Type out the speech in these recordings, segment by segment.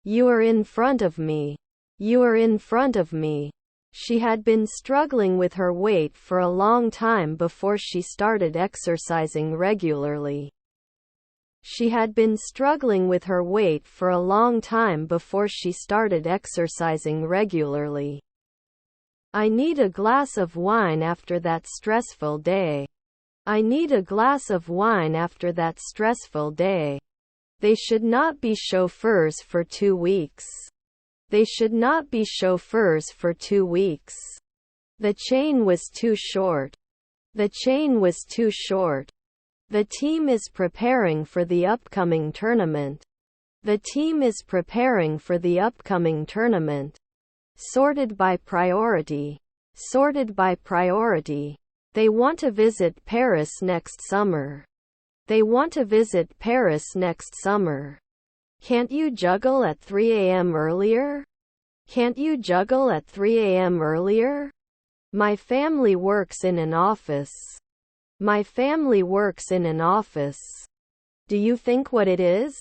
You are in front of me. You are in front of me. She had been struggling with her weight for a long time before she started exercising regularly. She had been struggling with her weight for a long time before she started exercising regularly. I need a glass of wine after that stressful day. I need a glass of wine after that stressful day. They should not be chauffeurs for 2 weeks. They should not be chauffeurs for 2 weeks. The chain was too short. The chain was too short. The team is preparing for the upcoming tournament. The team is preparing for the upcoming tournament. Sorted by priority. Sorted by priority. They want to visit Paris next summer. They want to visit Paris next summer. Can't you juggle at 3 a.m. earlier? Can't you juggle at 3 a.m. earlier? My family works in an office. My family works in an office. Do you think what it is?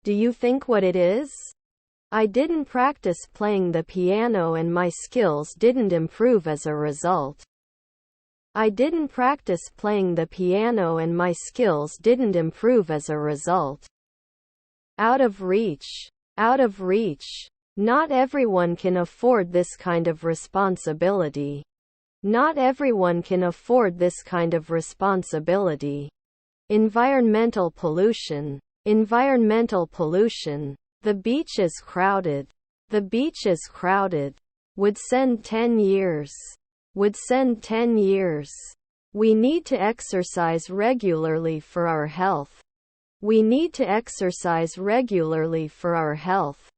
Do you think what it is? I didn't practice playing the piano and my skills didn't improve as a result. I didn't practice playing the piano and my skills didn't improve as a result. Out of reach. Out of reach. Not everyone can afford this kind of responsibility. Not everyone can afford this kind of responsibility. Environmental pollution. Environmental pollution. The beach is crowded. The beach is crowded. Would send 10 years. Would send 10 years. We need to exercise regularly for our health. We need to exercise regularly for our health.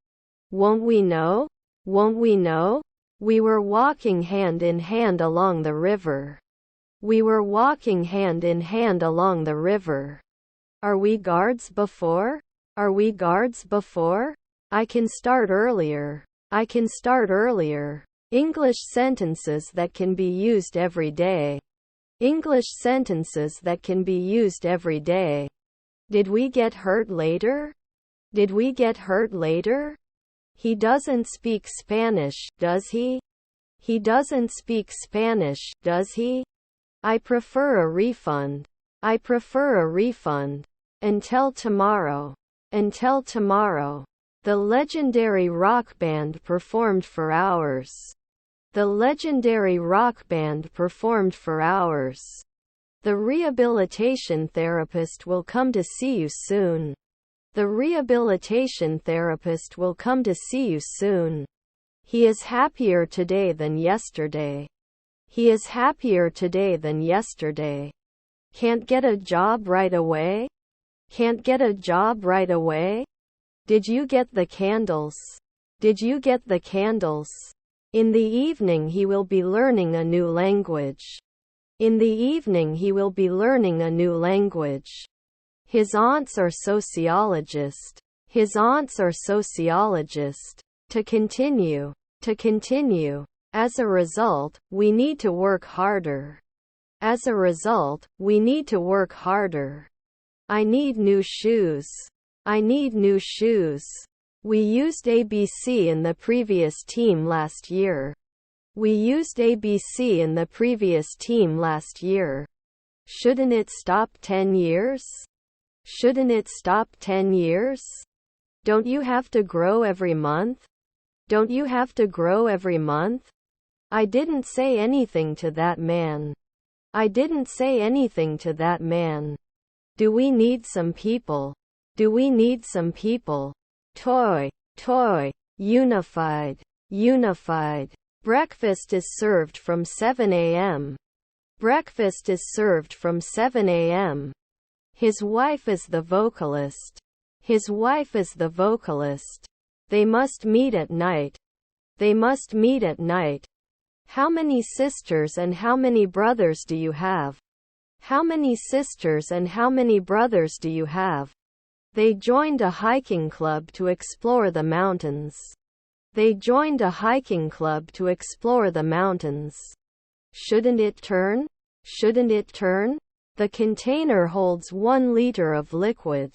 Won't we know? Won't we know? We were walking hand in hand along the river. We were walking hand in hand along the river. Are we guards before? Are we guards before? I can start earlier. I can start earlier. English sentences that can be used every day. English sentences that can be used every day. Did we get hurt later? Did we get hurt later? He doesn't speak Spanish, does he? He doesn't speak Spanish, does he? I prefer a refund. I prefer a refund. Until tomorrow. Until tomorrow. The legendary rock band performed for hours. The legendary rock band performed for hours. The rehabilitation therapist will come to see you soon. The rehabilitation therapist will come to see you soon. He is happier today than yesterday. He is happier today than yesterday. Can't get a job right away? Can't get a job right away? Did you get the candles? Did you get the candles? In the evening he will be learning a new language. In the evening he will be learning a new language. His aunts are sociologists. His aunts are sociologists. To continue. To continue. As a result, we need to work harder. As a result, we need to work harder. I need new shoes. I need new shoes. We used ABC in the previous team last year. We used ABC in the previous team last year. Shouldn't it stop 10 years? Shouldn't it stop 10 years? Don't you have to grow every month? Don't you have to grow every month? I didn't say anything to that man. I didn't say anything to that man. Do we need some people? Do we need some people? Toy, toy, unified, unified. Breakfast is served from 7 a.m. Breakfast is served from 7 a.m. His wife is the vocalist. His wife is the vocalist. They must meet at night. They must meet at night. How many sisters and how many brothers do you have? How many sisters and how many brothers do you have? They joined a hiking club to explore the mountains. They joined a hiking club to explore the mountains. Shouldn't it turn? Shouldn't it turn? The container holds 1 liter of liquid.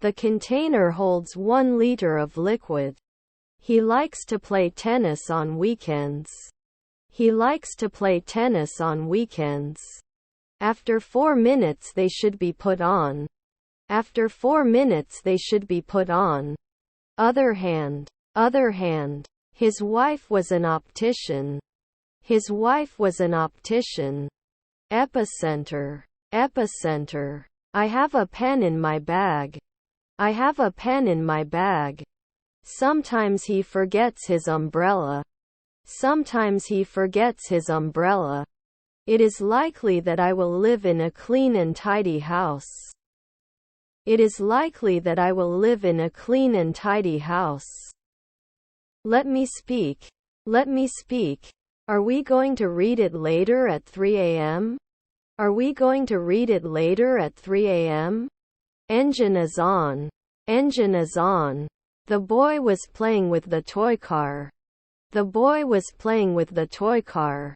The container holds 1 liter of liquid. He likes to play tennis on weekends. He likes to play tennis on weekends. After 4 minutes they should be put on. After 4 minutes they should be put on. Other hand. Other hand. His wife was an optician. His wife was an optician. Epicenter. Epicenter. I have a pen in my bag. I have a pen in my bag. Sometimes he forgets his umbrella. Sometimes he forgets his umbrella. It is likely that I will live in a clean and tidy house. It is likely that I will live in a clean and tidy house. Let me speak. Let me speak. Are we going to read it later at 3 a.m.? Are we going to read it later at 3 a.m.? Engine is on. Engine is on. The boy was playing with the toy car. The boy was playing with the toy car.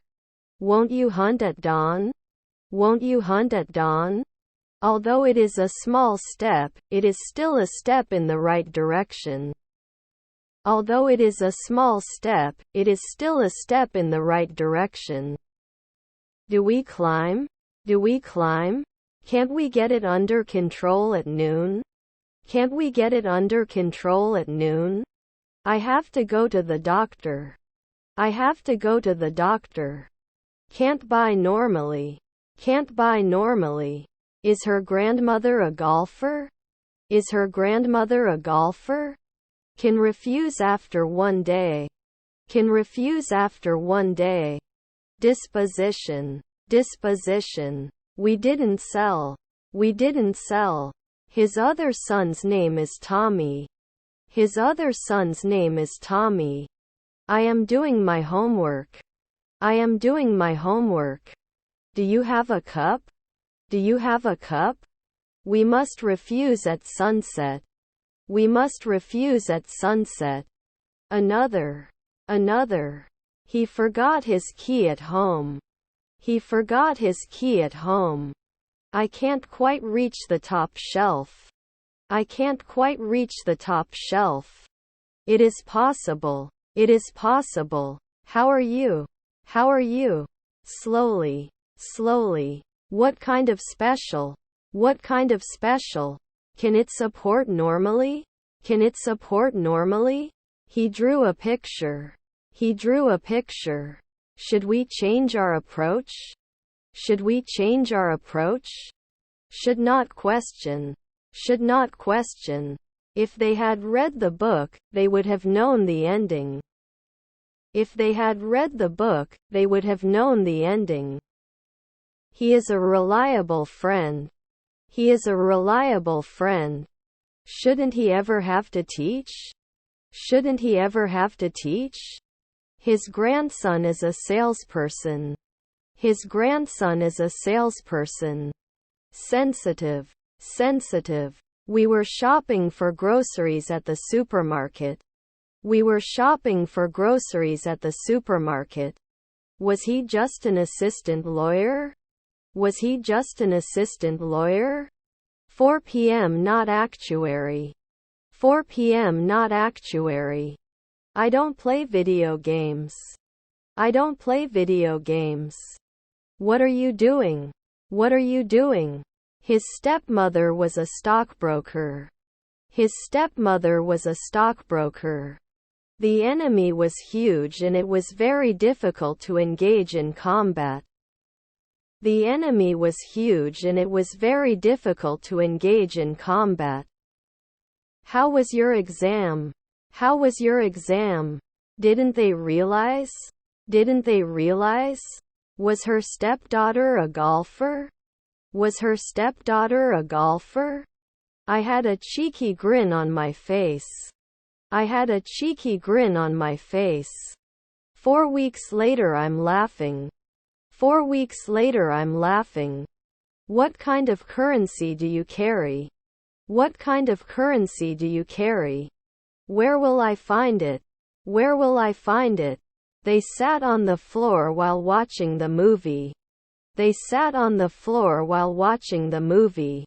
Won't you hunt at dawn? Won't you hunt at dawn? Although it is a small step, it is still a step in the right direction. Although it is a small step, it is still a step in the right direction. Do we climb? Do we climb? Can't we get it under control at noon? Can't we get it under control at noon? I have to go to the doctor. I have to go to the doctor. Can't buy normally. Can't buy normally. Is her grandmother a golfer? Is her grandmother a golfer? Can refuse after 1 day. Can refuse after 1 day. Disposition. Disposition. We didn't sell. We didn't sell. His other son's name is Tommy. His other son's name is Tommy. I am doing my homework. I am doing my homework. Do you have a cup? Do you have a cup? We must refuse at sunset. We must refuse at sunset. Another. Another. He forgot his key at home. He forgot his key at home. I can't quite reach the top shelf. I can't quite reach the top shelf. It is possible. It is possible. How are you? How are you? Slowly. Slowly. What kind of special? What kind of special? Can it support normally? Can it support normally? He drew a picture. He drew a picture. Should we change our approach? Should we change our approach? Should not question. Should not question. If they had read the book, they would have known the ending. If they had read the book, they would have known the ending. He is a reliable friend. He is a reliable friend. Shouldn't he ever have to teach? Shouldn't he ever have to teach? His grandson is a salesperson. His grandson is a salesperson. Sensitive. Sensitive. We were shopping for groceries at the supermarket. We were shopping for groceries at the supermarket. Was he just an assistant lawyer? Was he just an assistant lawyer? 4 p.m. not actuary. 4 p.m. not actuary. I don't play video games. I don't play video games. What are you doing? What are you doing? His stepmother was a stockbroker. His stepmother was a stockbroker. The enemy was huge and it was very difficult to engage in combat. The enemy was huge and it was very difficult to engage in combat. How was your exam? How was your exam? Didn't they realize? Didn't they realize? Was her stepdaughter a golfer? Was her stepdaughter a golfer? I had a cheeky grin on my face. I had a cheeky grin on my face. 4 weeks later I'm laughing. 4 weeks later I'm laughing. What kind of currency do you carry? What kind of currency do you carry? Where will I find it? Where will I find it? They sat on the floor while watching the movie. They sat on the floor while watching the movie.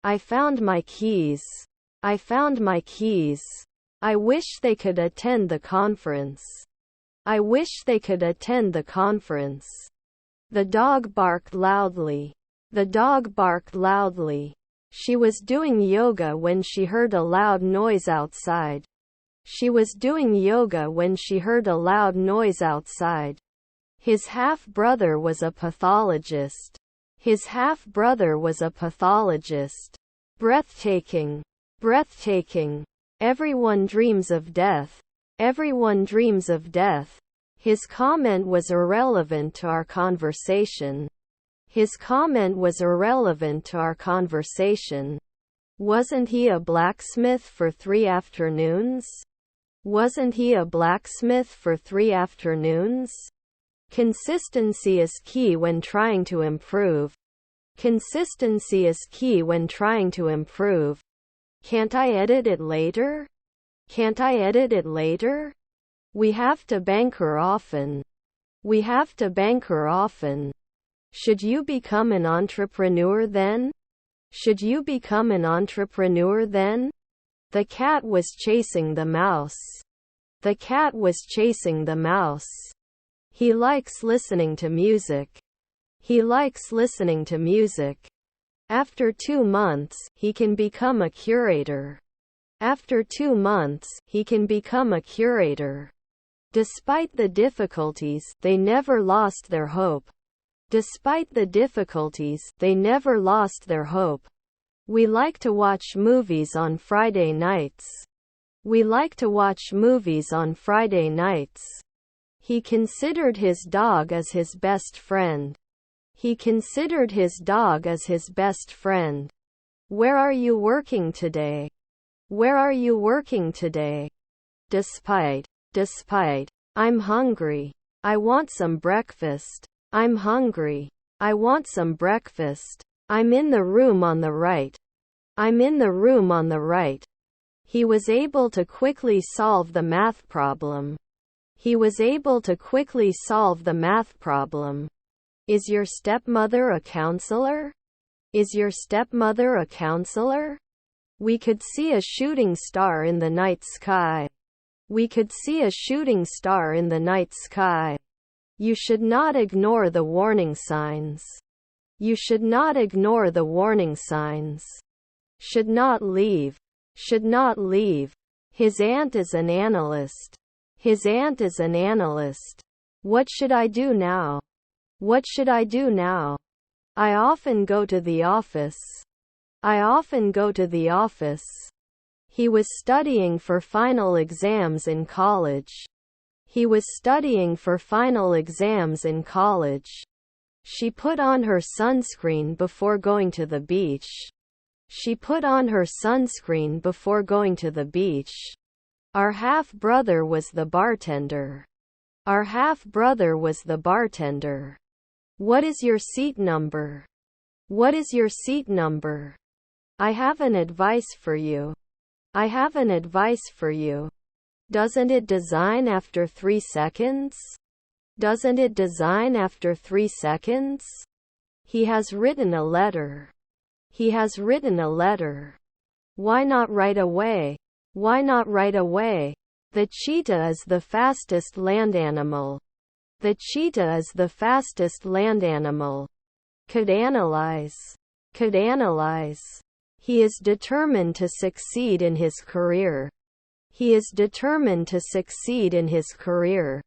I found my keys. I found my keys. I wish they could attend the conference. I wish they could attend the conference. The dog barked loudly. The dog barked loudly. She was doing yoga when she heard a loud noise outside. She was doing yoga when she heard a loud noise outside. His half-brother was a pathologist. His half-brother was a pathologist. Breathtaking. Breathtaking. Everyone dreams of death. Everyone dreams of death. His comment was irrelevant to our conversation. His comment was irrelevant to our conversation. Wasn't he a blacksmith for 3 afternoons? Wasn't he a blacksmith for 3 afternoons? Consistency is key when trying to improve. Consistency is key when trying to improve. Can't I edit it later? Can't I edit it later? We have to banker often. We have to banker often. Should you become an entrepreneur then? Should you become an entrepreneur then? The cat was chasing the mouse. The cat was chasing the mouse. He likes listening to music. He likes listening to music. After 2 months, he can become a curator. After 2 months, he can become a curator. Despite the difficulties, they never lost their hope. Despite the difficulties, they never lost their hope. We like to watch movies on Friday nights. We like to watch movies on Friday nights. He considered his dog as his best friend. He considered his dog as his best friend. Where are you working today? Where are you working today? Despite. Despite. I'm hungry. I want some breakfast. I'm hungry. I want some breakfast. I'm in the room on the right. I'm in the room on the right. He was able to quickly solve the math problem. He was able to quickly solve the math problem. Is your stepmother a counselor? Is your stepmother a counselor? We could see a shooting star in the night sky. We could see a shooting star in the night sky. You should not ignore the warning signs. You should not ignore the warning signs. Should not leave. Should not leave. His aunt is an analyst. His aunt is an analyst. What should I do now? What should I do now? I often go to the office. I often go to the office. He was studying for final exams in college. He was studying for final exams in college. She put on her sunscreen before going to the beach. She put on her sunscreen before going to the beach. Our half-brother was the bartender. Our half-brother was the bartender. What is your seat number? What is your seat number? I have an advice for you. I have an advice for you. Doesn't it design after 3 seconds? Doesn't it design after 3 seconds? He has written a letter. He has written a letter. Why not right away? Why not right away? The cheetah is the fastest land animal. The cheetah is the fastest land animal. Could analyze. Could analyze. He is determined to succeed in his career. He is determined to succeed in his career.